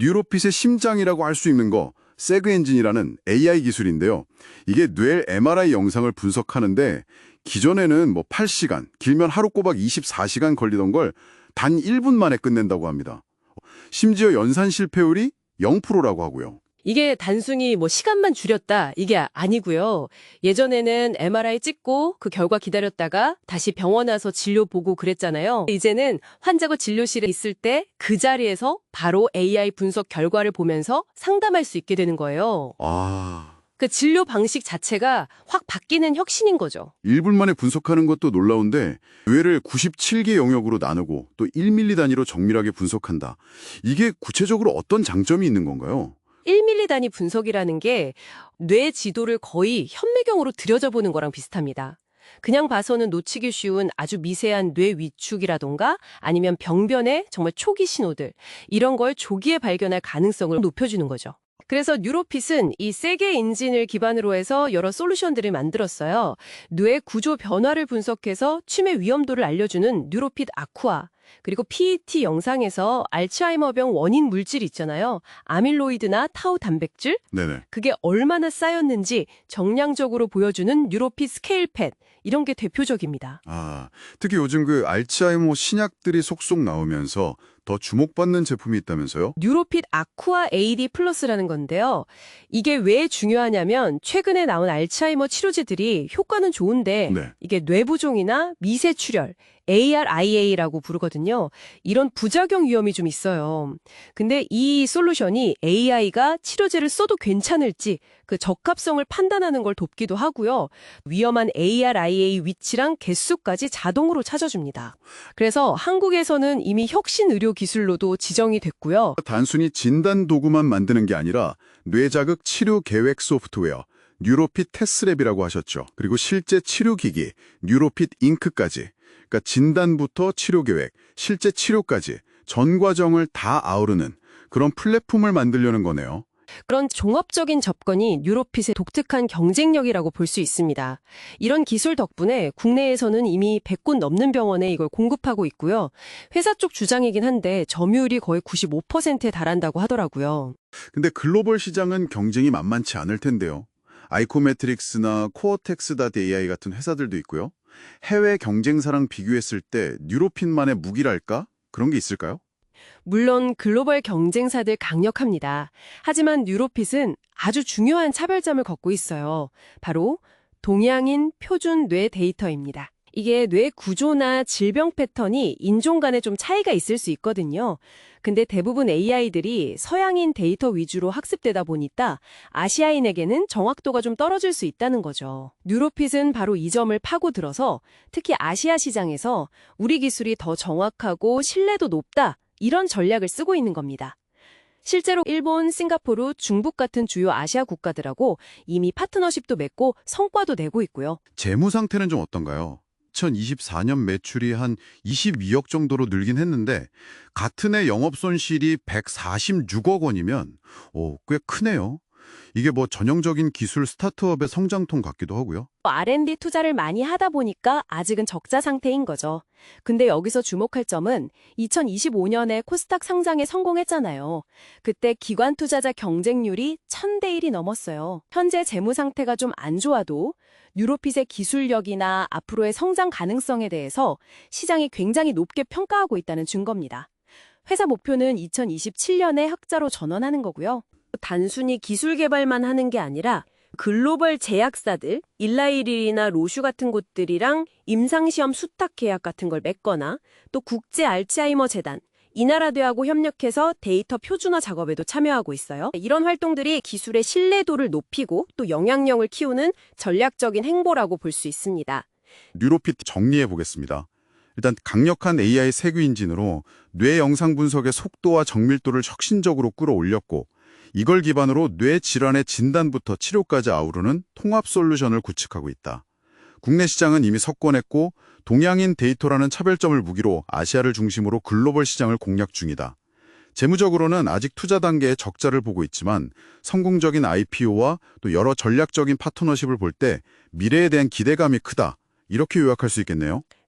뉴로핏의 심장이라고 할 수 있는 거 세그 엔진이라는 AI 기술인데요. 이게 뇌 MRI 영상을 분석하는데 기존에는 뭐 8시간, 길면 하루 꼬박 24시간 걸리던 걸 단 1분 만에 끝낸다고 합니다. 심지어 연산 실패율이 0%라고 하고요. 이게 단순히 뭐 시간만 줄였다 이게 아니고요. 예전에는 MRI 찍고 그 결과 기다렸다가 다시 병원 와서 진료 보고 그랬잖아요. 이제는 환자가 진료실에 있을 때 그 자리에서 바로 AI 분석 결과를 보면서 상담할 수 있게 되는 거예요. 그 진료 방식 자체가 확 바뀌는 혁신인 거죠. 1분 만에 분석하는 것도 놀라운데 뇌를 97개 영역으로 나누고 또 1밀리 단위로 정밀하게 분석한다. 이게 구체적으로 어떤 장점이 있는 건가요? 1밀리 단위 분석이라는 게 뇌 지도를 거의 현미경으로 들여다보는 거랑 비슷합니다. 그냥 봐서는 놓치기 쉬운 아주 미세한 뇌 위축이라던가 아니면 병변의 정말 초기 신호들, 이런 걸 조기에 발견할 가능성을 높여주는 거죠. 그래서 뉴로핏은 이 세계 엔진을 기반으로 해서 여러 솔루션들을 만들었어요. 뇌 구조 변화를 분석해서 치매 위험도를 알려주는 뉴로핏 아쿠아, 그리고 PET 영상에서 알츠하이머병 원인 물질 있잖아요. 아밀로이드나 타우 단백질? 네네. 그게 얼마나 쌓였는지 정량적으로 보여주는 뉴로핏 스케일 팻, 이런 게 대표적입니다. 특히 요즘 그 알츠하이머 신약들이 속속 나오면서 더 주목받는 제품이 있다면서요? 뉴로핏 아쿠아 AD 플러스라는 건데요. 이게 왜 중요하냐면 최근에 나온 알츠하이머 치료제들이 효과는 좋은데 네. 이게 뇌부종이나 미세출혈, ARIA라고 부르거든요. 이런 부작용 위험이 좀 있어요. 근데 이 솔루션이 AI가 치료제를 써도 괜찮을지 그 적합성을 판단하는 걸 돕기도 하고요. 위험한 ARIA 위치랑 개수까지 자동으로 찾아줍니다. 그래서 한국에서는 이미 혁신 의료 기술로도 지정이 됐고요. 단순히 진단 도구만 만드는 게 아니라 뇌자극 치료 계획 소프트웨어, 뉴로핏 테스트랩이라고 하셨죠. 그리고 실제 치료기기, 뉴로핏 잉크까지. 그러니까 진단부터 치료 계획, 실제 치료까지 전 과정을 다 아우르는 그런 플랫폼을 만들려는 거네요. 그런 종합적인 접근이 뉴로핏의 독특한 경쟁력이라고 볼 수 있습니다. 이런 기술 덕분에 국내에서는 이미 100곳 넘는 병원에 이걸 공급하고 있고요. 회사 쪽 주장이긴 한데 점유율이 거의 95%에 달한다고 하더라고요. 근데 글로벌 시장은 경쟁이 만만치 않을 텐데요. 아이코메트릭스나 코어텍스.ai 같은 회사들도 있고요. 해외 경쟁사랑 비교했을 때 뉴로핏만의 무기랄까? 그런 게 있을까요? 물론 글로벌 경쟁사들 강력합니다. 하지만 뉴로핏은 아주 중요한 차별점을 걷고 있어요. 바로 동양인 표준 뇌 데이터입니다. 이게 뇌 구조나 질병 패턴이 인종 간에 좀 차이가 있을 수 있거든요. 근데 대부분 AI들이 서양인 데이터 위주로 학습되다 보니까 아시아인에게는 정확도가 좀 떨어질 수 있다는 거죠. 뉴로핏은 바로 이 점을 파고들어서 특히 아시아 시장에서 우리 기술이 더 정확하고 신뢰도 높다, 이런 전략을 쓰고 있는 겁니다. 실제로 일본, 싱가포르, 중국 같은 주요 아시아 국가들하고 이미 파트너십도 맺고 성과도 내고 있고요. 재무 상태는 좀 어떤가요? 2024년 매출이 한 22억 정도로 늘긴 했는데 같은 해 영업 손실이 146억 원이면 꽤 크네요. 이게 뭐 전형적인 기술 스타트업의 성장통 같기도 하고요. R&D 투자를 많이 하다 보니까 아직은 적자 상태인 거죠. 근데 여기서 주목할 점은 2025년에 코스닥 상장에 성공했잖아요. 그때 기관 투자자 경쟁률이 1000대 1이 넘었어요. 현재 재무 상태가 좀 안 좋아도 뉴로핏의 기술력이나 앞으로의 성장 가능성에 대해서 시장이 굉장히 높게 평가하고 있다는 증거입니다. 회사 목표는 2027년에 흑자로 전환하는 거고요. 단순히 기술 개발만 하는 게 아니라 글로벌 제약사들, 일라이릴이나 로슈 같은 곳들이랑 임상시험 수탁 계약 같은 걸 맺거나 또 국제 알츠하이머 재단, 이 나라들하고 협력해서 데이터 표준화 작업에도 참여하고 있어요. 이런 활동들이 기술의 신뢰도를 높이고 또 영향력을 키우는 전략적인 행보라고 볼 수 있습니다. 뉴로핏 정리해 보겠습니다. 일단 강력한 AI 세규 인진으로 뇌 영상 분석의 속도와 정밀도를 혁신적으로 끌어올렸고 이걸 기반으로 뇌 질환의 진단부터 치료까지 아우르는 통합 솔루션을 구축하고 있다. 국내 시장은 이미 석권했고 동양인 데이터라는 차별점을 무기로 아시아를 중심으로 글로벌 시장을 공략 중이다. 재무적으로는 아직 투자 단계의 적자를 보고 있지만 성공적인 IPO와 또 여러 전략적인 파트너십을 볼 때 미래에 대한 기대감이 크다. 이렇게 요약할 수 있겠네요.